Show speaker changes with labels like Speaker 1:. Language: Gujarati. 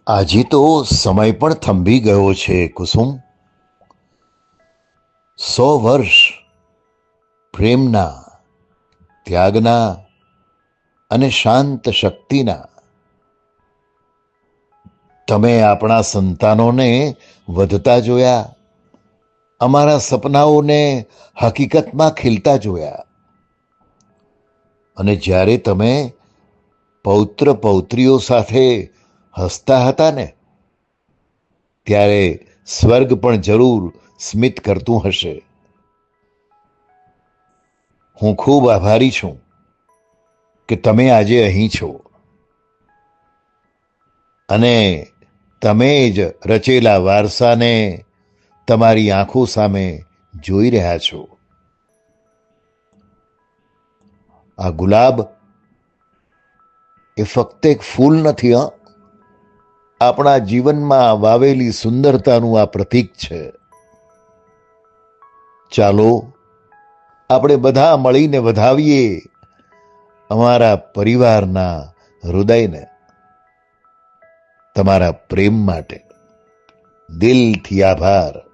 Speaker 1: આજે તો સમય પણ થંભી ગયો છે કુસુમ. 100 વર્ષ પ્રેમના, ત્યાગના અને શાંત શક્તિના. તમે આપણા સંતાનોને વધતા જોયા, અમારા સપનાઓને હકીકતમાં ખીલતા જોયા. અને જ્યારે તમે પૌત્ર પૌત્રીઓ સાથે હસતા હતા ને, ત્યારે સ્વર્ગ પણ જરૂર સ્મિત કરતું હશે. હું ખૂબ આભારી છું કે તમે આજે અહીં છો અને તમે જ રચેલા વારસાને તમારી આંખો સામે જોઈ રહ્યા છો. આ ગુલાબ એ ફક્ત એક ફૂલ નથી, આપણા જીવનમાં વાવેલી સુંદરતાનું આ પ્રતીક છે. ચાલો આપણે બધા મળીને વધાવીએ અમારા પરિવારના હૃદયને. તમારા પ્રેમ માટે દિલથી આભાર.